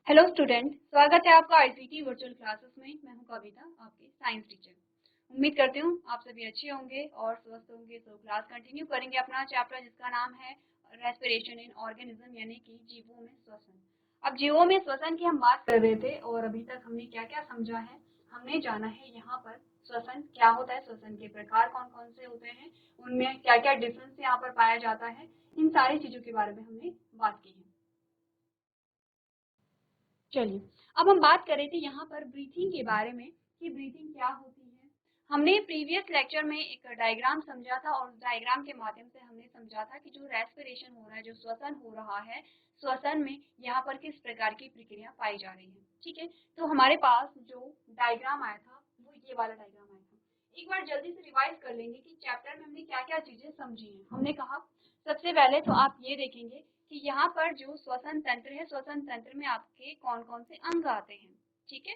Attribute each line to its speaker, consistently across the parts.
Speaker 1: Hello student, स्वागत है आपका आईसीटी वर्चुअल क्लासेस में। मैं हूं कविता, आपकी साइंस टीचर। उम्मीद करती हूं आप सभी अच्छे होंगे और स्वस्थ होंगे। तो क्लास कंटिन्यू करेंगे अपना चैप्टर जिसका नाम है रेस्पिरेशन इन ऑर्गेनिज्म, यानी कि जीवों में श्वसन। अब जीवों में श्वसन की हम बात कर रहे थे और अभी तक हमने क्या क्या समझा है, हमने जाना है यहाँ पर श्वसन क्या होता है, श्वसन के प्रकार कौन कौन से होते हैं, उनमें क्या क्या डिफरेंस यहाँ पर पाया जाता है, इन सारी चीजों के बारे में हमने बात की है। चलिए, अब हम बात कर रहे थे यहाँ पर ब्रीथिंग के बारे में कि ब्रीथिंग क्या होती है। हमने प्रीवियस लेक्चर में एक डायग्राम समझा था और उस डायग्राम के माध्यम से हमने समझा था कि जो रेस्पिरेशन हो रहा है, जो श्वसन हो रहा है, श्वसन में यहाँ पर किस प्रकार की प्रक्रिया पाई जा रही है। ठीक है, तो हमारे पास जो डायग्राम आया था वो ये वाला डायग्राम आया था। एक बार जल्दी से रिवाइज कर लेंगे कि चैप्टर में हमने क्या क्या चीजें समझी हैं। हमने कहा सबसे पहले तो आप ये देखेंगे कि यहाँ पर जो श्वसन तंत्र है, श्वसन तंत्र में आपके कौन कौन से अंग आते हैं। ठीक है,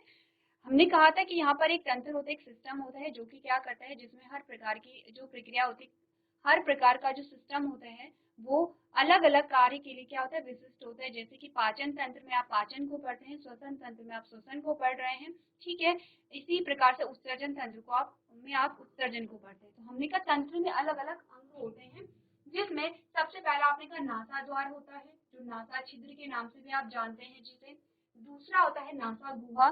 Speaker 1: हमने कहा था कि यहाँ पर एक तंत्र होता है, एक सिस्टम होता है जो कि क्या करता है, जिसमें हर प्रकार की जो प्रक्रिया होती है, हर प्रकार का जो सिस्टम होता है वो अलग अलग कार्य के लिए क्या होता है, विशिष्ट होता है। जैसे कि पाचन तंत्र में आप पाचन को पढ़ते हैं, श्वसन तंत्र में आप श्वसन को पढ़ रहे हैं। ठीक है, इसी प्रकार से उत्सर्जन तंत्र को आप उत्सर्जन को पढ़ते हैं। तो हमने कहा तंत्र में अलग अलग अंग होते हैं, जिसमें सबसे पहला आपने कहा नासा द्वार होता है, जो नासा छिद्र के नाम से भी आप जानते हैं जिसे। दूसरा होता है नासा गुहा।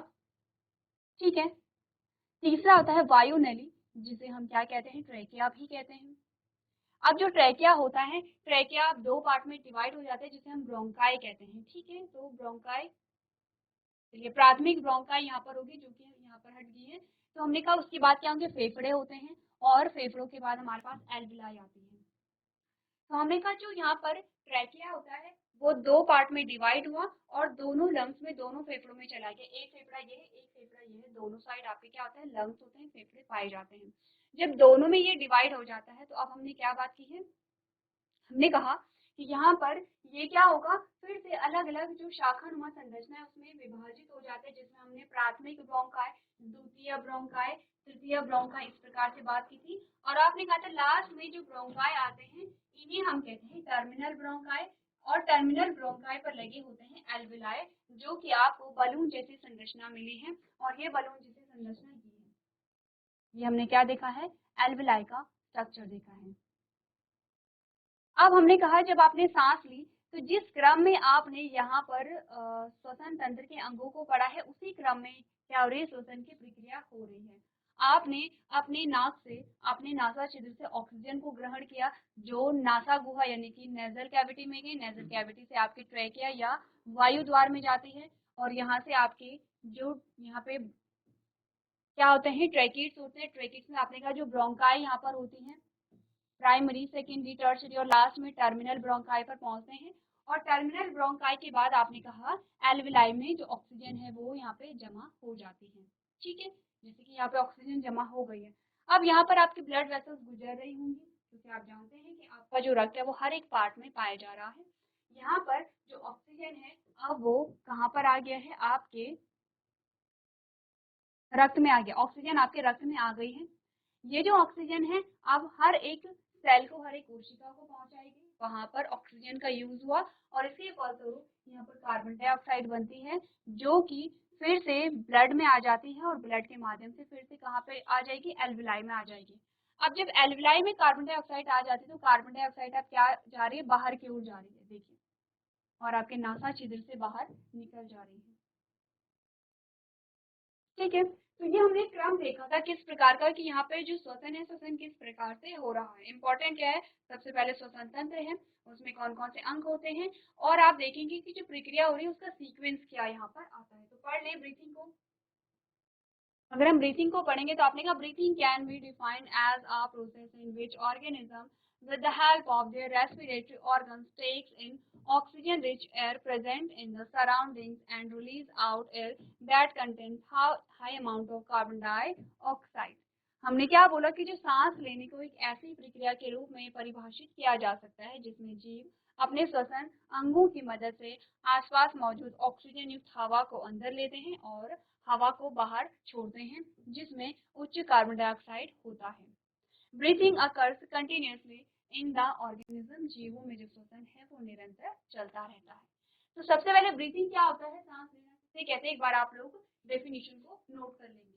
Speaker 1: ठीक है, तीसरा होता है वायु नली, जिसे हम क्या कहते हैं, ट्रैकिया भी कहते हैं। अब जो ट्रैकिया होता है, ट्रैकिया दो पार्ट में डिवाइड हो जाते हैं, जिसे हम ब्रोंकाई कहते हैं। ठीक है, तो ब्रोंकाई, चलिए प्राथमिक ब्रोंकाई यहाँ पर होगी जो कि यहाँ पर हट गई है। तो हमने कहा उसके बाद क्या होंगे, फेफड़े होते हैं और फेफड़ों के बाद हमारे पास एल्विलाई आती है। तो हमने कहा जो यहाँ पर ट्रैकिया होता है वो दो पार्ट में डिवाइड हुआ और दोनों लंग्स में, दोनों फेफड़ों में चला गया। एक फेफड़ा ये है, एक फेफड़ा ये है, दोनों साइड आपके क्या होता है, लंग्स होते हैं, फेफड़े पाए जाते हैं। जब दोनों में ये डिवाइड हो जाता है तो अब हमने क्या बात की है, हमने कहा कि यहाँ पर ये क्या होगा, फिर से अलग अलग जो शाखानुमा संरचना है उसमें विभाजित हो जाते हैं, जिसमें हमने प्राथमिक ब्रोंकाई, द्वितीय ब्रोंकाई, तृतीय ब्रोंकाई इस प्रकार से बात की थी। और आपने कहा था लास्ट में जो ब्रोंकाई आते हैं इन्हें हम कहते हैं टर्मिनल ब्रोंकाई, और टर्मिनल ब्रोंकाई पर लगे होते हैं एल्विलाई, जो कि आपको बलून जैसी संरचना मिली है। और ये बलून जैसी संरचना ये हमने क्या देखा है, एल्विलाई का स्ट्रक्चर देखा है। अब हमने कहा जब आपने सांस ली तो जिस क्रम में आपने यहाँ पर श्वसन तंत्र के अंगों को पढ़ा है उसी क्रम में क्या हो रही है, श्वसन की प्रक्रिया हो रही है। आपने अपने नाक से, अपने नासा छिद्र से ऑक्सीजन को ग्रहण किया, जो नासा गुहा यानी कि नेजल कैविटी में गई, नेजल कैविटी से आपके ट्रैकिया या वायु द्वार में जाती है, और यहाँ से आपके जो यहाँ पे क्या होते हैं, ट्रैकिट्स होते हैं। ट्रैकिट्स में आपने कहा जो ब्रोंकाई यहाँ पर होती हैं, प्राइमरी, सेकेंडरी, टर्शियरी और लास्ट में टर्मिनल ब्रोंकाई पर पहुंचते हैं। और टर्मिनल ब्रोंकाई के बाद आपने कहा एल्विलाई में जो ऑक्सीजन है वो यहाँ पे जमा हो जाती है। ठीक है, जैसे कि यहाँ पे ऑक्सीजन जमा हो गई है। अब यहाँ पर आपकी ब्लड वेसल्स गुजर रही होंगी, क्योंकि आप जानते हैं कि आपका जो रक्त है वो हर एक पार्ट में पाया जा रहा है। यहाँ पर जो ऑक्सीजन है अब वो कहाँ पर आ गया है, आपके रक्त में आ गया। ऑक्सीजन आपके रक्त में आ गई है। ये जो ऑक्सीजन है अब हर एक सेल को, हर एक कोशिका को पहुंचाएगी, वहां पर ऑक्सीजन का यूज हुआ और इसके फलस्वरूप यहाँ पर कार्बन डाइऑक्साइड बनती है, जो कि फिर से ब्लड में आ जाती है और ब्लड के माध्यम से फिर से कहाँ पे आ जाएगी, एल्विलाई में आ जाएगी। अब जब एल्विलाई में कार्बन डाइऑक्साइड आ जाती है तो कार्बन डाइऑक्साइड अब क्या जा रही है, बाहर की ओर जा रही है, देखिए, और आपके नासा छिद्र से बाहर निकल जा रही है। ठीक है, तो ये हमने क्रम देखा था किस प्रकार का, कि यहाँ पे जो श्वसन है, श्वसन किस प्रकार से हो रहा है। इंपॉर्टेंट क्या है, सबसे पहले श्वसन तंत्र है, उसमें कौन कौन से अंग होते हैं, और आप देखेंगे कि जो प्रक्रिया हो रही है उसका सीक्वेंस क्या यहाँ पर आता है। तो पढ़ लें ब्रीथिंग को। अगर हम ब्रीथिंग को पढ़ेंगे तो आपने कहा breathing can be defined as a process in which organism with the help of their respiratory organs takes in oxygen rich air present in the surroundings and release out air that contains high amount of carbon dioxide। हमने क्या बोला कि जो सांस लेने को एक ऐसी प्रक्रिया के रूप में परिभाषित किया जा सकता है जिसमें जीव अपने श्वसन अंगों की मदद से आसपास मौजूद ऑक्सीजन युक्त हवा को अंदर लेते हैं और हवा को बाहर छोड़ते हैं, जिसमें उच्च कार्बन डाइऑक्साइड होता है। Breathing occurs continuously in the organism, जीवों में जो श्वसन है वो निरंतर चलता रहता है। तो सबसे पहले ब्रीथिंग क्या होता है, सांस लेना इसे कहते हैं, एक बार आप लोग डेफिनेशन को नोट कर लेंगे।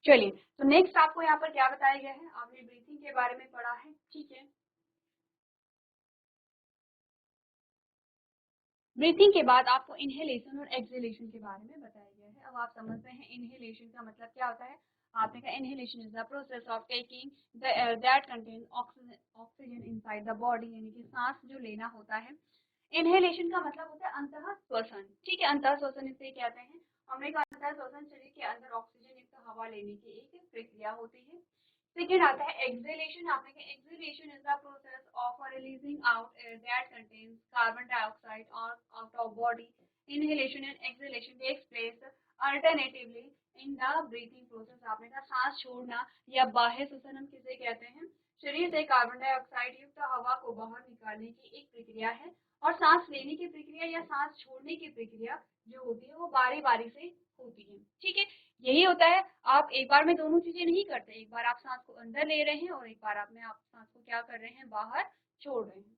Speaker 1: चलिए, तो नेक्स्ट आपको यहाँ पर क्या बताया गया है, आपने ब्रीथिंग के बारे में पढ़ा है, ठीक है। ब्रीथिंग के बाद आपको इनहेलेशन और एक्सहेलेशन के बारे में बताया गया है। अब आप समझते हैं इनहेलेशन का मतलब क्या होता है। आपने कहा inhalation is the process of taking the air that contain oxygen inside the body, यानी कि सांस जो लेना होता है। इनहेलेशन का मतलब होता है अंतः श्वसन, ठीक है, अंतः श्वसन इसे कहते हैं। हमने कहा अंतः श्वसन शरीर के अंदर ऑक्सीजन युक्त हवा लेने की एक प्रक्रिया होती है। सेकेंड आता है एक्सहेलेशन। आपने कहा exhalation is the process of releasing out air that contains carbon dioxide out of body. Inhalation and exhalation takes place alternatively in the breathing process. आपने कहा सांस छोड़ना या बाह्य श्वसन हम किसे कहते हैं, शरीर से कार्बन डाइऑक्साइड युक्त हवा को बाहर निकालने की एक प्रक्रिया है। और सांस लेने की प्रक्रिया या सांस छोड़ने की प्रक्रिया जो होती है वो बारी बारी से होती है, ठीक है। यही होता है, आप एक बार में दोनों चीजें नहीं करते, एक बार आप सांस को अंदर ले रहे हैं और एक बार आप सांस को क्या कर रहे हैं, बाहर छोड़ रहे हैं,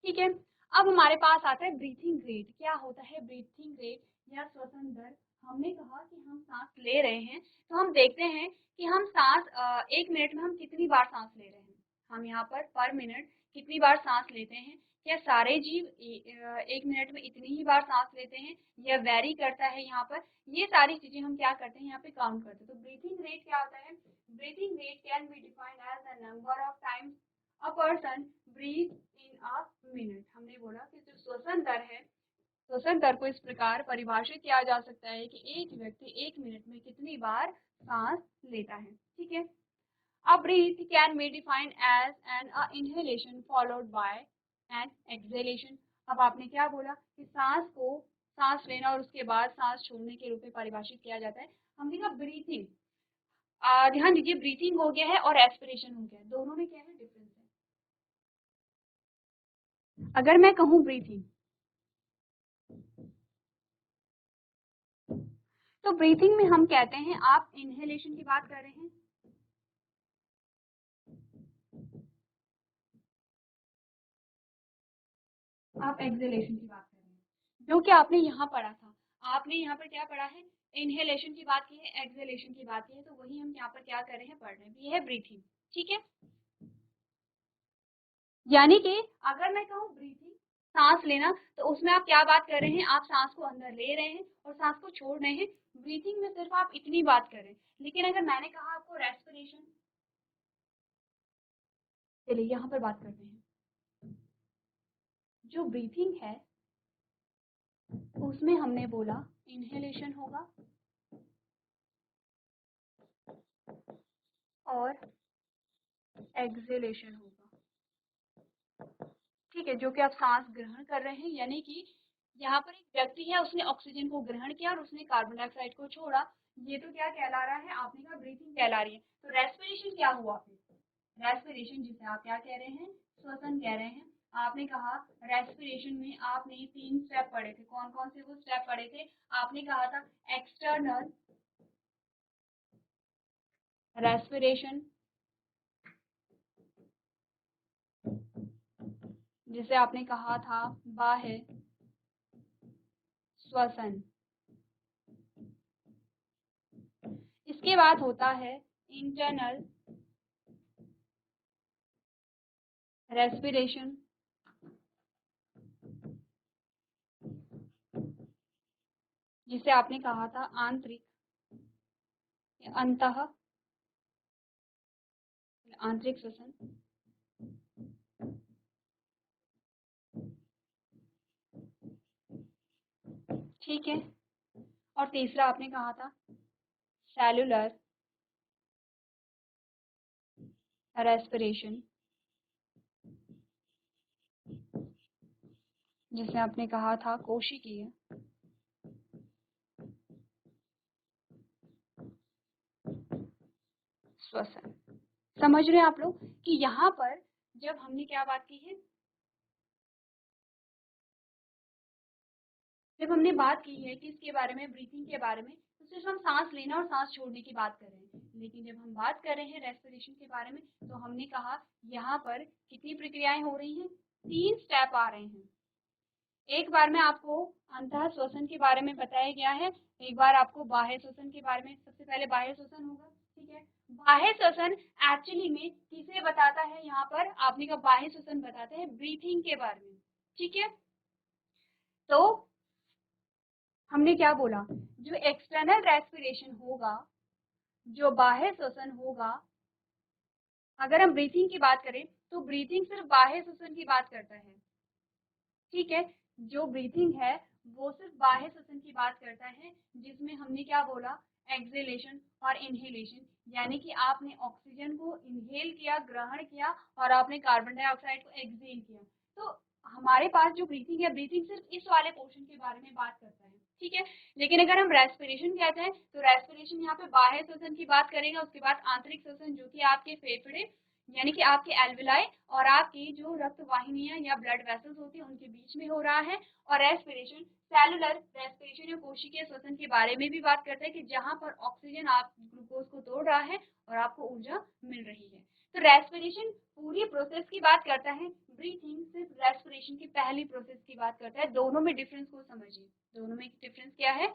Speaker 1: ठीक है। अब हमारे पास आता है ब्रीथिंग रेट। क्या होता है ब्रीथिंग रेट या श्वसन दर। हमने कहा कि हम सांस ले रहे हैं, तो हम देखते हैं कि हम सांस 1 मिनट में हम कितनी बार सांस ले रहे हैं। हम यहाँ पर मिनट कितनी बार सांस लेते हैं, क्या सारे जीव 1 मिनट में इतनी ही बार सांस लेते हैं या वेरी करता है यहाँ पर, ये सारी चीजें हम क्या करते हैं यहाँ पे काउंट करते हैं। तो ब्रीथिंग रेट क्या होता है, breathing rate can be defined as the number of times a person breathe in a minute. हमने बोला कि जो श्वसन दर है, श्वसन दर को इस प्रकार परिभाषित किया जा सकता है कि एक व्यक्ति 1 मिनट में कितनी बार सांस लेता है, ठीक है। A breath can be defined as an inhalation followed by an exhalation. अब आपने क्या बोला कि सांस को सांस लेना और उसके बाद सांस छोड़ने के रूप में परिभाषित किया जाता है। हमने कहा ब्रीथिंग, ध्यान दीजिए ब्रीथिंग हो गया है और एस्पिरेशन हो गया है, दोनों में क्या है डिफरेंस है। अगर मैं कहूँ ब्रीथिंग, तो ब्रीथिंग में हम कहते हैं, आप इनहेलेशन की बात कर रहे हैं, आप एक्सहेलेशन की बात कर रहे हैं, जो कि आपने यहाँ पढ़ा था। आपने यहाँ पर क्या पढ़ा है, इनहेलेशन की बात की है, एक्सहेलेशन की बात की है, तो वही हम यहाँ पर क्या कर रहे हैं, पढ़ रहे हैं। ये है ब्रीथिंग, ठीक है। यानी कि अगर मैं कहूँ ब्रीथिंग सांस लेना, तो उसमें आप क्या बात कर रहे हैं, आप सांस को अंदर ले रहे हैं और सांस को छोड़ रहे हैं। ब्रीथिंग में सिर्फ आप इतनी बात कर रहे हैं। लेकिन अगर मैंने कहा आपको रेस्पिरेशन, चलिए यहाँ पर बात करते हैं। जो ब्रीथिंग है उसमें हमने बोला इनहेलेशन होगा और एक्सहेलेशन होगा, ठीक है, जो कि आप सांस ग्रहण कर रहे हैं। यानी कि यहाँ पर एक व्यक्ति है, उसने ऑक्सीजन को ग्रहण किया और उसने कार्बन डाइऑक्साइड को छोड़ा। ये तो क्या कहला रहा है, आपने कहा ब्रीथिंग कहला रही है। तो रेस्पिरेशन क्या हुआ फिर, रेस्पिरेशन जिसे आप क्या कह रहे हैं, श्वसन कह रहे हैं। आपने कहा रेस्पिरेशन में आपने 3 स्टेप पढ़े थे, कौन कौन से वो स्टेप पढ़े थे। आपने कहा था एक्सटर्नल रेस्पिरेशन, जिसे आपने कहा था बाह्य श्वसन। इसके बाद होता है इंटरनल रेस्पिरेशन, जिसे आपने कहा था आंतरिक अंतः आंतरिक श्वसन। ठीक है, और तीसरा आपने कहा था सेलुलर रेस्पिरेशन, जिसे आपने कहा था कोशिकीय श्वसन। समझ रहे हैं आप लोग कि यहाँ पर जब हमने क्या बात की है, जब हमने बात की है कि इसके बारे में, ब्रीथिंग के बारे में, तो सिर्फ हम सांस लेना और सांस छोड़ने की बात कर रहे हैं, लेकिन जब हम बात कर रहे हैं रेस्पिरेशन के बारे में तो हमने कहा यहाँ पर कितनी प्रक्रियाएं हो रही हैं, 3 स्टेप आ रहे हैं। एक बार में आपको अंतः श्वसन के बारे में बताया गया है, एक बार आपको बाह्य श्वसन के बारे में। सबसे पहले बाह्य श्वसन होगा, ठीक है। बाह्य श्वसन एक्चुअली में किसे बताता है, यहाँ पर आपने कहा बाह्य श्वसन बताते हैं ब्रीथिंग के बारे में, ठीक है। तो हमने क्या बोला, जो एक्सटर्नल रेस्पिरेशन होगा, जो बाह्य श्वसन होगा, अगर हम ब्रीथिंग की बात करें तो ब्रीथिंग सिर्फ बाह्य श्वसन की बात करता है, ठीक है। जो ब्रीथिंग है वो सिर्फ बाह्य श्वसन की बात करता है, जिसमें हमने क्या बोला, एक्सेलेशन और इनहेलेशन, यानी कि आपने ऑक्सीजन को इनहेल किया, ग्रहण किया, और आपने कार्बन डाइऑक्साइड को एक्सहेल किया। तो हमारे पास जो ब्रीथिंग है, ब्रीथिंग सिर्फ इस वाले पोर्शन के बारे में बात करता है, ठीक है। लेकिन अगर हम रेस्पिरेशन कहते हैं तो रेस्पिरेशन यहाँ पे बाह्य श्वसन की बात करेगा, उसके बाद आंतरिक श्वसन जो कि आपके फेफड़े यानी कि आपके एल्विलाई और आपकी जो रक्त वाहिनियां या ब्लड वेसल्स होती हैं उनके बीच में हो रहा है। और रेस्पिरेशन सेलुलर रेस्पिरेशन या कोशिकीय श्वसन के बारे में भी बात करते हैं कि जहां पर ऑक्सीजन आप ग्लूकोज को तोड़ रहा है और आपको ऊर्जा मिल रही है। तो रेस्पिरेशन पूरी प्रोसेस की बात करता है, ब्रीथिंग सिर्फ रेस्पिरेशन की पहली प्रोसेस की बात करता है। दोनों में डिफरेंस को समझिए, दोनों में डिफरेंस क्या है,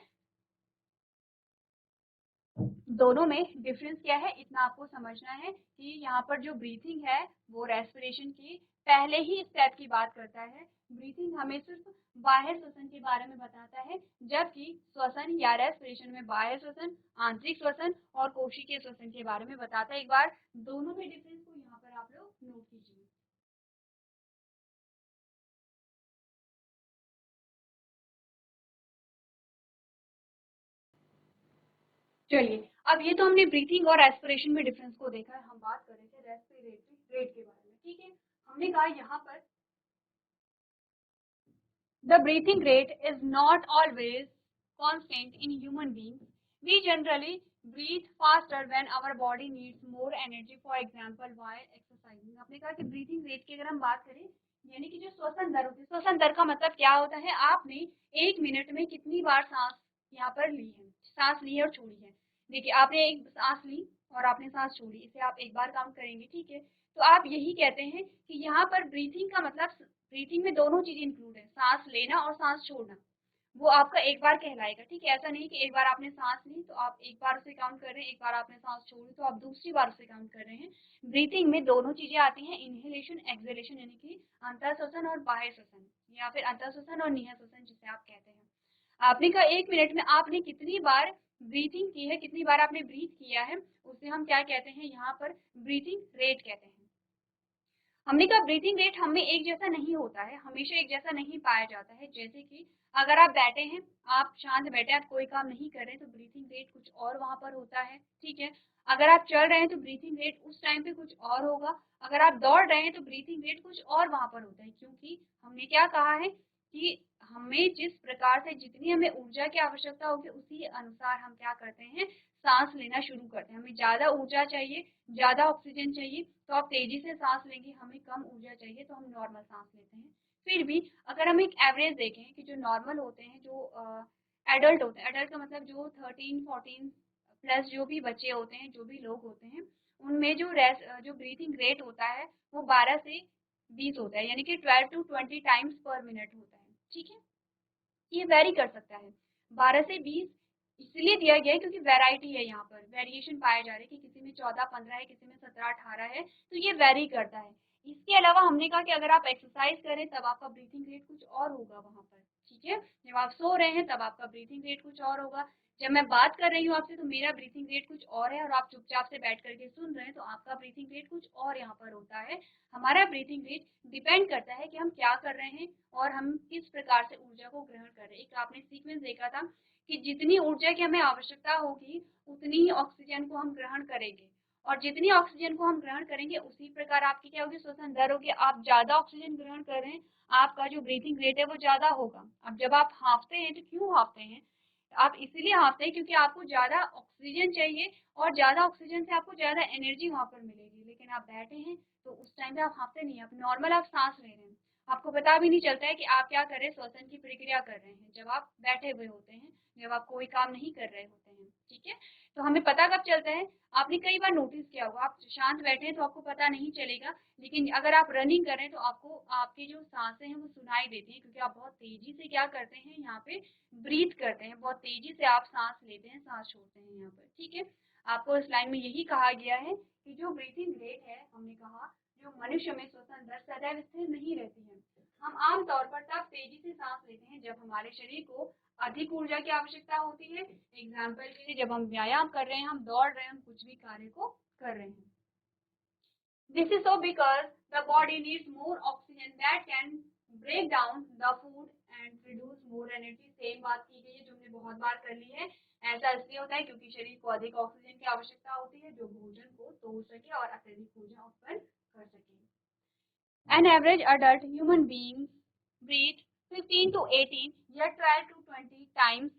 Speaker 1: दोनों में डिफरेंस क्या है, इतना आपको समझना है कि यहाँ पर जो ब्रीथिंग है वो रेस्पिरेशन की पहले ही स्टेप की बात करता है। ब्रीथिंग हमें सिर्फ बाह्य श्वसन के बारे में बताता है, जबकि श्वसन या रेस्पिरेशन में बाह्य श्वसन, आंतरिक श्वसन और कोशिकीय श्वसन के बारे में बताता है। एक बार दोनों में डिफरेंस को यहाँ पर आप लोग नोट कीजिए। चलिए, अब ये तो हमने ब्रीथिंग और रेस्पिरेशन में डिफरेंस को देखा है, हम बात कर रहे थे रेस्पिरेटरी रेट के बारे में, ठीक है। हमने कहा यहाँ पर the breathing rate is not always constant in human beings. We generally breathe faster when our body needs more energy, for example while exercising. आपने कहा कि breathing rate की अगर हम बात करें, यानी कि जो श्वसन दर होती है, श्वसन दर का मतलब क्या होता है, आपने 1 मिनट में कितनी बार सांस यहाँ पर ली है, सांस ली है और छोड़ी है। देखिए, आपने एक सांस ली और आपने सांस छोड़ी, इसे आप एक बार काउंट करेंगे, ठीक है। तो आप यही कहते हैं कि यहाँ पर ब्रीथिंग का मतलब, ब्रीथिंग में दोनों चीजें इंक्लूड है, सांस लेना और सांस छोड़ना, वो आपका एक बार कहलाएगा, ठीक है। ऐसा नहीं कि एक बार आपने सांस ली तो आप एक बार उसे काउंट कर रहे हैं, एक बार आपने सांस छोड़ी तो आप दूसरी बार उसे काउंट कर रहे हैं। ब्रीथिंग में दोनों चीजें आती हैं, इनहेलेशन एक्सहेलेशन, यानी कि अंतर श्वसन और बाह्य श्वसन, या फिर अंतर श्वसन और निह्य श्वसन जिसे आप कहते हैं। आपने कहा 1 मिनट में आपने कितनी बार ब्रीथिंग की है, कितनी बार आपने ब्रीथ किया है, उसे हम क्या कहते हैं, यहाँ पर ब्रीथिंग रेट कहते हैं। हमने कहा ब्रीथिंग रेट हमें एक जैसा नहीं होता है, हमेशा एक जैसा नहीं पाया जाता है। जैसे कि अगर आप बैठे हैं, आप शांत बैठे, आप कोई काम नहीं कर रहे हैं तो ब्रीथिंग रेट कुछ और वहां पर होता है, ठीक है। अगर आप चल रहे हैं तो ब्रीथिंग रेट उस टाइम पे कुछ और होगा, अगर आप दौड़ रहे हैं तो ब्रीथिंग रेट कुछ और वहां पर होता है, क्योंकि हमने क्या कहा है कि हमें जिस प्रकार से जितनी हमें ऊर्जा की आवश्यकता होगी उसी अनुसार हम क्या करते हैं, सांस लेना शुरू करते हैं। हमें ज्यादा ऊर्जा चाहिए, ज्यादा ऑक्सीजन चाहिए तो आप तेजी से सांस लेंगे, हमें कम ऊर्जा चाहिए तो हम नॉर्मल सांस लेते हैं। फिर भी अगर हम एक एवरेज देखें कि जो नॉर्मल होते हैं, जो एडल्ट होते हैं, एडल्ट का मतलब जो 13-14 प्लस जो भी बच्चे होते हैं, जो भी लोग होते हैं, उनमें जो ब्रीथिंग रेट होता है वो 12 से 20 होता है, यानी कि 12 to 20 टाइम्स पर मिनट होता है, ठीक है। ये वेरी कर सकता है 12 से 20, इसलिए दिया गया है क्योंकि वैरायटी है, यहाँ पर वेरिएशन पाए जा रहे हैं कि किसी में 14-15 है, किसी में 17-18 है, तो ये वेरी करता है। इसके अलावा हमने कहा कि अगर आप एक्सरसाइज करें तब आपका ब्रीथिंग रेट कुछ और होगा वहां पर, ठीक है। जब आप सो रहे हैं तब आपका ब्रीथिंग रेट कुछ और होगा, जब मैं बात कर रही हूँ आपसे तो मेरा ब्रीथिंग रेट कुछ और है और आप चुपचाप से बैठ करके सुन रहे हैं तो आपका ब्रीथिंग रेट कुछ और यहाँ पर होता है। हमारा ब्रीथिंग रेट डिपेंड करता है कि हम क्या कर रहे हैं और हम किस प्रकार से ऊर्जा को ग्रहण कर रहे हैं। एक आपने सीक्वेंस देखा था कि जितनी ऊर्जा की हमें आवश्यकता होगी उतनी ही ऑक्सीजन को हम ग्रहण करेंगे, और जितनी ऑक्सीजन को हम ग्रहण करेंगे उसी प्रकार आपकी क्या होगी, श्वसन दर होगी। आप ज्यादा ऑक्सीजन ग्रहण कर रहे हैं, आपका जो ब्रीथिंग रेट है वो ज्यादा होगा। अब जब आप हाँफते हैं तो क्यों हाँफते हैं, आप इसीलिए हाँफते हैं क्योंकि आपको ज्यादा ऑक्सीजन चाहिए और ज्यादा ऑक्सीजन से आपको ज्यादा एनर्जी वहां पर मिलेगी। लेकिन आप बैठे हैं तो उस टाइम पे आप हाँफते नहीं, आप नॉर्मल आप सांस ले रहे हैं, आपको पता भी नहीं चलता है कि आप क्या कर रहे हैं, श्वसन की प्रक्रिया कर रहे हैं जब आप बैठे हुए होते हैं। जब आप कोई काम नहीं कर रहे होते हैं, ठीक है। तो हमें पता कब चलता है, आपने कई बार नोटिस किया होगा, आप शांत बैठे हैं तो आपको पता नहीं चलेगा, लेकिन अगर आप रनिंग कर रहे हैं तो आपको आपकी जो सांसें हैं वो सुनाई देती हैं, क्योंकि आप बहुत तेजी से क्या करते हैं यहाँ पे, ब्रीथ करते हैं, बहुत तेजी से आप सांस लेते हैं, सांस छोड़ते हैं यहाँ पर, ठीक है। आपको इस लाइन में यही कहा गया है कि जो ब्रीथिंग रेट है, हमने कहा जो मनुष्य में श्वसन दर सदैव स्थिर नहीं रहती है। हम आमतौर पर तब तेजी से सांस लेते हैं जब हमारे शरीर को अधिक ऊर्जा की आवश्यकता होती है। एग्जाम्पल के लिए जब हम व्यायाम कर रहे हैं, हम दौड़ रहे हैं, हम कुछ भी कार्य को कर रहे हैं। This is so because the body needs more oxygen that can break down the food and produce more energy। Same बात की गई है जो हमने बहुत बार कर ली है। ऐसा इसलिए होता है क्योंकि शरीर को अधिक ऑक्सीजन की आवश्यकता होती है जो भोजन को तोड़ सके और अत्यधिक ऊर्जा उत्पन्न कर सके। An average adult human being breathes 15 to 18 या 12 to 20 times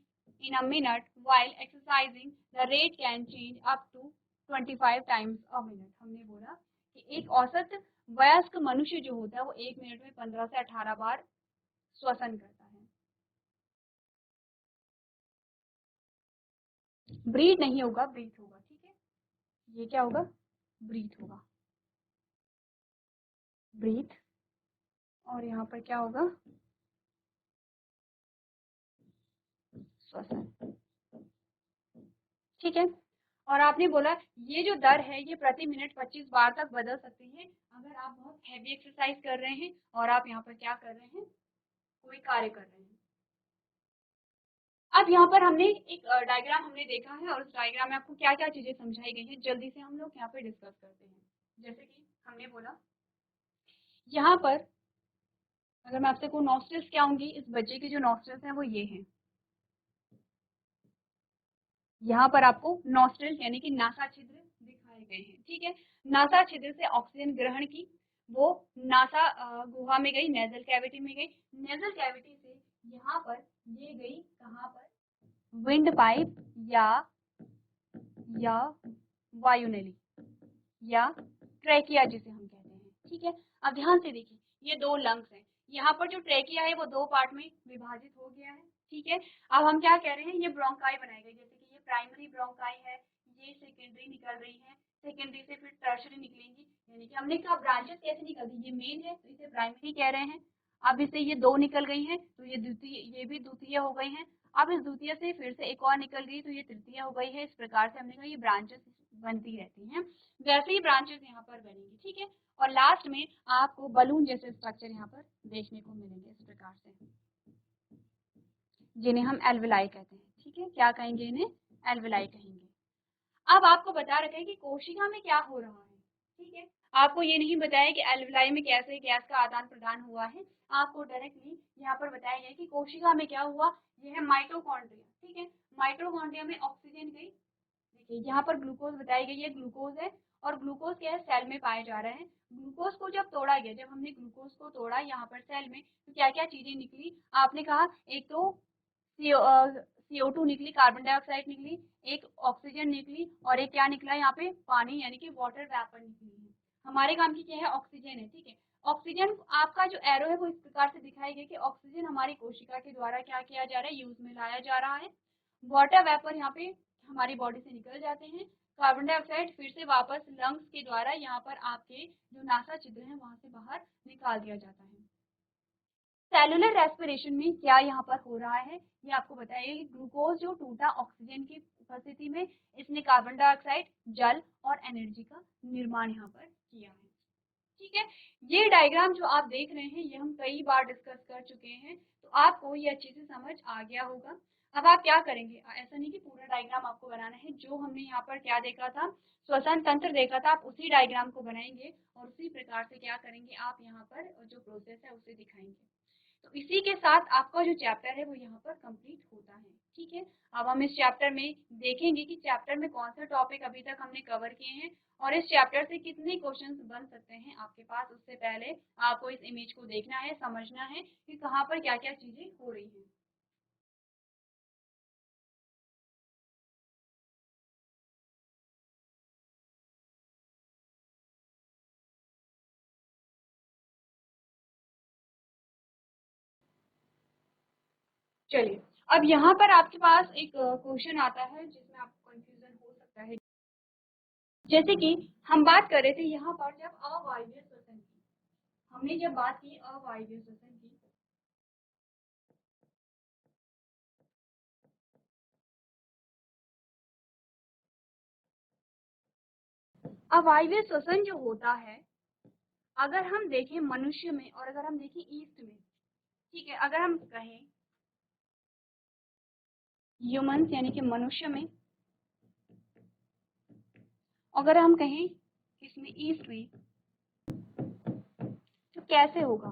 Speaker 1: in a minute, while exercising the rate can change up to 25 times a minute। हमने बोला कि एक औसत वयस्क मनुष्य जो होता है वो 1 मिनट में 15 से 18 बार श्वसन करता है। ब्रीथ नहीं होगा, ब्रीथ होगा, ठीक है। ये क्या होगा, ब्रीथ होगा, ब्रीथ, और यहाँ पर क्या होगा, श्वसन, ठीक है। और आपने बोला ये जो दर है ये प्रति मिनट 25 बार तक बदल सकती है अगर आप बहुत हैवी एक्सरसाइज कर रहे हैं और आप यहाँ पर क्या कर रहे हैं, कोई कार्य कर रहे हैं। अब यहाँ पर हमने एक डायग्राम हमने देखा है और उस डायग्राम में आपको क्या क्या चीजें समझाई गई हैं, जल्दी से हम लोग यहाँ पर डिस्कस करते हैं। जैसे कि हमने बोला यहाँ पर अगर मैं आपसे को नॉस्ट्रल्स क्या होंगी, इस बच्चे के जो नॉस्ट्रल्स हैं वो ये हैं। यहाँ पर आपको नॉस्ट्रल यानी कि नासा छिद्र दिखाए गए हैं, ठीक है। नासा छिद्र से ऑक्सीजन ग्रहण की वो नासा गुहा में गई, नेजल कैविटी में गई, नेजल कैविटी से यहाँ पर ये गई कहाँ पर, विंड पाइप या वायुनली या ट्रैकिया जिसे हम कहते हैं, ठीक है। अब ध्यान से देखिए ये दो लंग्स हैं, यहाँ पर जो ट्रैकिया है वो दो पार्ट में विभाजित हो गया है, ठीक है। अब हम क्या कह रहे हैं, ये ब्रोंकाई बनाई गई, जैसे कि ये प्राइमरी ब्रोंकाई है, ये सेकेंडरी निकल रही है, सेकेंडरी से फिर टर्शरी निकलेंगी, यानी कि हमने कहा ब्रांचेस कैसे निकलती, ये मेन है तो इसे प्राइमरी कह रहे हैं। अब इससे ये दो निकल गई हैं तो ये द्वितीय, ये भी द्वितीय हो गई हैं। अब इस द्वितीय से फिर से एक और निकल गई तो ये तृतीय हो गई है। इस प्रकार से हमने कहा ये ब्रांचेस बनती रहती हैं, वैसे ही ब्रांचेस यहाँ पर बनेंगी, ठीक है। और लास्ट में आपको बलून जैसे स्ट्रक्चर यहाँ पर देखने को मिलेंगे इस प्रकार से, जिन्हें हम एल्वेलाई कहते हैं, ठीक है। क्या कहेंगे इन्हें, एल्वेलाई कहेंगे। अब आपको बता रखा है कि कोशिका में क्या हो रहा है, ठीक है। आपको ये नहीं बताया कि एल्वेलाई में कैसे गैस का आदान प्रदान हुआ है, आपको डायरेक्टली यहाँ पर बताया गया कि कोशिका में क्या हुआ, ये है माइटोकॉन्ड्रिया, ठीक है। माइटोकॉन्ड्रिया में ऑक्सीजन गई, देखिए यहाँ पर ग्लूकोज बताई गई है, ग्लूकोज है और ग्लूकोज क्या है, सेल में पाए जा रहे हैं। ग्लूकोज को जब तोड़ा गया, जब हमने ग्लूकोज को तोड़ा यहाँ पर सेल में, तो क्या क्या चीजें निकली, आपने कहा एक तो CO2 निकली, कार्बन डाइऑक्साइड निकली, एक ऑक्सीजन निकली और एक क्या निकला यहाँ पे, पानी यानी कि वाटर वेपर निकली है। हमारे काम की क्या है, ऑक्सीजन है, ठीक है। ऑक्सीजन आपका जो एरो है वो इस प्रकार से दिखाई गई कि ऑक्सीजन हमारी कोशिका के द्वारा क्या किया जा रहा है, यूज में लाया जा रहा है। वाटर वेपर यहाँ पे हमारी बॉडी से निकल जाते हैं, कार्बन डाइऑक्साइड फिर से वापस लंग्स के द्वारा यहाँ पर आपके जो नासा छिद्र है वहां से बाहर निकाल दिया जाता है। सेलुलर रेस्पिरेशन में क्या यहाँ पर हो रहा है, ये आपको बताइए कि ग्लूकोज जो टूटा ऑक्सीजन की उपस्थिति में, इसने कार्बन डाइऑक्साइड, जल और एनर्जी का निर्माण यहाँ पर किया है, ठीक है। ये डायग्राम जो आप देख रहे हैं ये हम कई बार डिस्कस कर चुके हैं, तो आपको ये अच्छे से समझ आ गया होगा। अब आप क्या करेंगे, ऐसा नहीं कि पूरा डायग्राम आपको बनाना है, जो हमने यहाँ पर क्या देखा था, श्वसन तंत्र देखा था, आप उसी डायग्राम को बनाएंगे और उसी प्रकार से क्या करेंगे, आप यहाँ पर जो प्रोसेस है उसे दिखाएंगे। तो इसी के साथ आपका जो चैप्टर है वो यहाँ पर कंप्लीट होता है, ठीक है। अब हम इस चैप्टर में देखेंगे कि चैप्टर में कौन सा टॉपिक अभी तक हमने कवर किए हैं और इस चैप्टर से कितने क्वेश्चंस बन सकते हैं आपके पास। उससे पहले आपको इस इमेज को देखना है, समझना है कि कहाँ पर क्या क्या चीजें हो रही हैं। चलिए अब यहाँ पर आपके पास एक क्वेश्चन आता है जिसमें आपको कंफ्यूजन हो सकता है। जैसे कि हम बात कर रहे थे यहाँ पर जब अवायवीय श्वसन की, हमने जब बात की अवायवीय श्वसन की, अवायवीय श्वसन जो होता है, अगर हम देखें मनुष्य में और अगर हम देखें ईस्ट में, ठीक है, अगर हम कहें ह्यूमंस यानी कि मनुष्य में, अगर हम कहें इसमें ईस्ट में, तो कैसे होगा,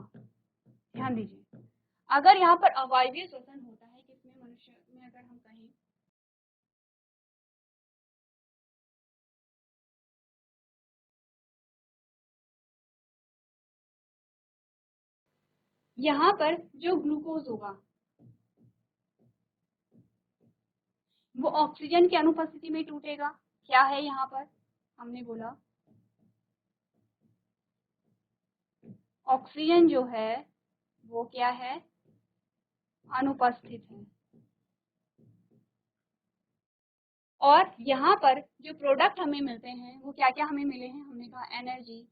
Speaker 1: ध्यान दीजिए। अगर यहाँ पर अवायवीय श्वसन होता है किसमें, मनुष्य में, अगर हम कहें यहाँ पर जो ग्लूकोज होगा वो ऑक्सीजन की अनुपस्थिति में टूटेगा। क्या है यहाँ पर, हमने बोला ऑक्सीजन जो है वो क्या है, अनुपस्थित है। और यहाँ पर जो प्रोडक्ट हमें मिलते हैं वो क्या क्या हमें मिले हैं, हमने कहा एनर्जी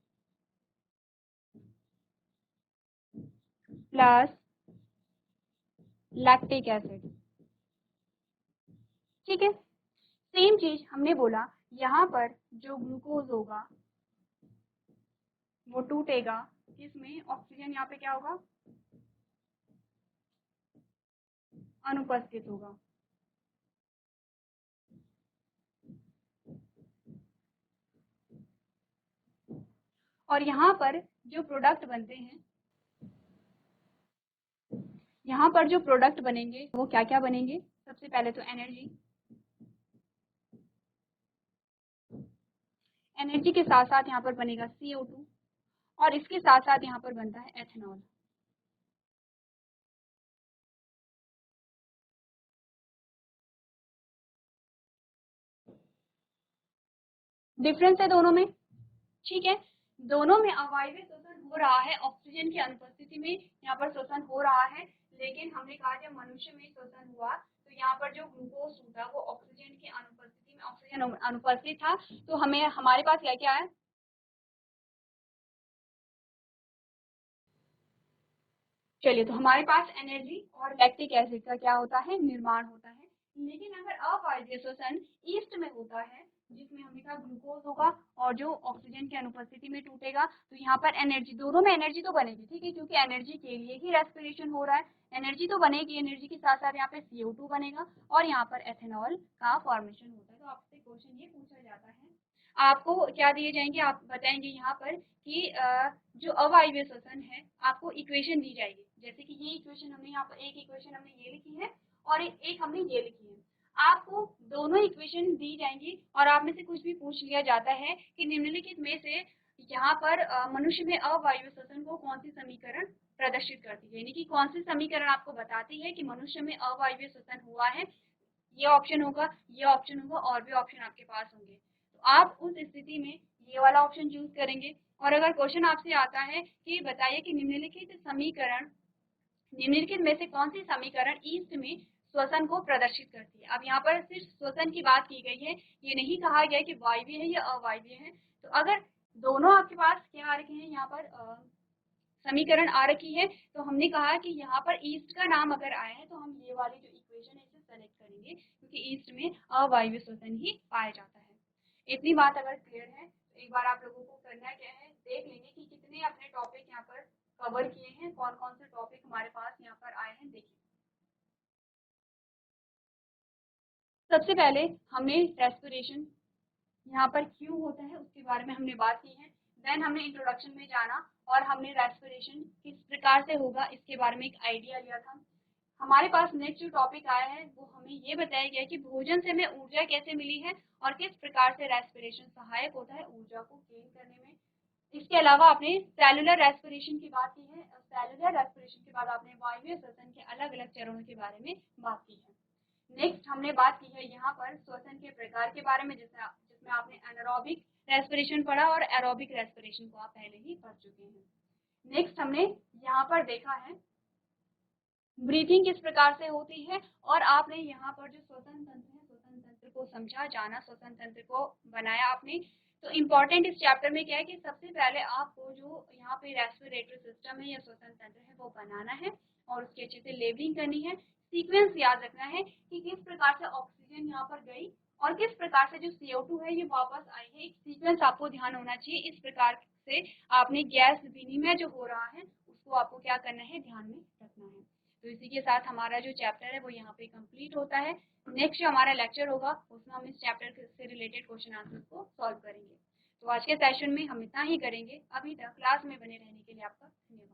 Speaker 1: प्लस लैक्टिक एसिड, ठीक है। सेम चीज हमने बोला यहाँ पर जो ग्लूकोज होगा वो टूटेगा किसमें, ऑक्सीजन यहाँ पे क्या होगा, अनुपस्थित होगा। और यहाँ पर जो प्रोडक्ट बनते हैं, यहाँ पर जो प्रोडक्ट बनेंगे वो क्या क्या बनेंगे, सबसे पहले तो एनर्जी, एनर्जी के साथ साथ यहाँ पर बनेगा CO2 और इसके साथ साथ यहाँ पर बनता है एथेनॉल। डिफरेंस है दोनों में, ठीक है। दोनों में अवायवीय श्वसन हो रहा है, ऑक्सीजन की अनुपस्थिति में यहाँ पर श्वसन हो रहा है, लेकिन हमने कहा जब मनुष्य में श्वसन हुआ तो यहाँ पर जो ग्लूकोज होता वो ऑक्सीजन की अनुपस्थिति में, ऑक्सीजन अनुपस्थित था, तो हमें हमारे पास क्या क्या है, चलिए, तो हमारे पास एनर्जी और लैक्टिक एसिड का क्या होता है, निर्माण होता है। लेकिन अगर अवायवीय श्वसन ईस्ट में होता है जिसमें हमने कहा ग्लूकोज होगा और जो ऑक्सीजन की अनुपस्थिति में टूटेगा, तो यहाँ पर एनर्जी, दोनों में एनर्जी तो बनेगी, ठीक है, क्योंकि एनर्जी के लिए ही रेस्पिरेशन हो रहा है, एनर्जी तो बनेगी, एनर्जी के साथ साथ यहाँ पे CO2 बनेगा और यहाँ पर एथेनॉल का फॉर्मेशन होता है। तो आपसे क्वेश्चन ये पूछा जाता है, आपको क्या दिए जाएंगे, आप बताएंगे यहाँ पर कि जो अवायवीय श्वसन है आपको इक्वेशन दी जाएगी, जैसे कि ये इक्वेशन हमने यहाँ पर, एक इक्वेशन हमने ये लिखी है और एक हमने ये लिखी है। आपको दोनों इक्वेशन दी जाएंगी और आप में से कुछ भी पूछ लिया जाता है कि निम्नलिखित में से यहाँ पर मनुष्य में अवायवीय श्वसन को कौन सी समीकरण प्रदर्शित करती है, यानी कि कौन सी समीकरण आपको बताती है कि मनुष्य में अवायवीय श्वसन हुआ है। ये ऑप्शन होगा, ये ऑप्शन होगा और भी ऑप्शन आपके पास होंगे, तो आप उस स्थिति में ये वाला ऑप्शन चूज करेंगे। और अगर क्वेश्चन आपसे आता है कि बताइए कि निम्नलिखित समीकरण, निम्नलिखित में से कौन सी समीकरण ईस्ट में श्वसन को प्रदर्शित करती है। अब यहाँ पर सिर्फ श्वसन की बात की गई है, ये नहीं कहा गया कि वायवीय है या अवायवीय है। तो अगर दोनों आपके पास क्या आ रखे हैं, यहाँ पर समीकरण आ रखी है, तो हमने कहा कि यहाँ पर ईस्ट का नाम अगर आया है तो हम ये वाली जो इक्वेशन है इसे सेलेक्ट करेंगे, क्योंकि ईस्ट में अवायवीय श्वसन ही पाया जाता है। इतनी बात अगर क्लियर है तो एक बार आप लोगों को करना क्या है, देख लेंगे कि कितने अपने टॉपिक यहाँ पर कवर किए हैं, कौन कौन से टॉपिक हमारे पास यहाँ पर आए हैं, देखिए। सबसे पहले हमने रेस्पिरेशन यहाँ पर क्यों होता है उसके बारे में हमने बात की है। देन हमने इंट्रोडक्शन में जाना और हमने रेस्पिरेशन किस प्रकार से होगा इसके बारे में एक आइडिया लिया था। हमारे पास नेक्स्ट जो टॉपिक आया है वो हमें ये बताया गया कि भोजन से हमें ऊर्जा कैसे मिली है और किस प्रकार से रेस्पिरेशन सहायक होता है ऊर्जा को गेन करने में। इसके अलावा आपने सेलुलर रेस्पिरेशन की बात की है, सेलुलर रेस्पिरेशन के बाद आपने वायवीय श्वसन के अलग अलग चरणों के बारे में बात की है। नेक्स्ट हमने बात की है यहाँ पर श्वसन के प्रकार के बारे में, जिसमें आपने एनारोबिक रेस्पिरेशन पढ़ा और एरोबिक रेस्पिरेशन को आप पहले ही पढ़ चुके हैं। नेक्स्ट हमने यहाँ पर देखा है ब्रीथिंग किस प्रकार से होती है, और आपने यहाँ पर जो श्वसन तंत्र है, श्वसन तंत्र को समझा, जाना, श्वसन तंत्र को बनाया आपने। तो इम्पोर्टेंट इस चैप्टर में क्या है कि सबसे पहले आपको जो यहाँ पे रेस्पिरेटरी सिस्टम है या श्वसन तंत्र है वो बनाना है, और उसकी अच्छे से लेबलिंग करनी है। सीक्वेंस याद रखना है कि किस प्रकार से ऑक्सीजन यहाँ पर गई और किस प्रकार से जो CO2 है ये वापस आई है। एक सीक्वेंस आपको ध्यान होना चाहिए। इस प्रकार से आपने गैस विनिमय जो हो रहा है उसको आपको क्या करना है, ध्यान में रखना है। तो इसी के साथ हमारा जो चैप्टर है वो यहाँ पे कंप्लीट होता है। नेक्स्ट जो हमारा लेक्चर होगा उसमें हम इस चैप्टर से रिलेटेड क्वेश्चन आंसर को सॉल्व करेंगे। तो आज के सेशन में हम इतना ही करेंगे। अभी तक क्लास में बने रहने के लिए आपका धन्यवाद।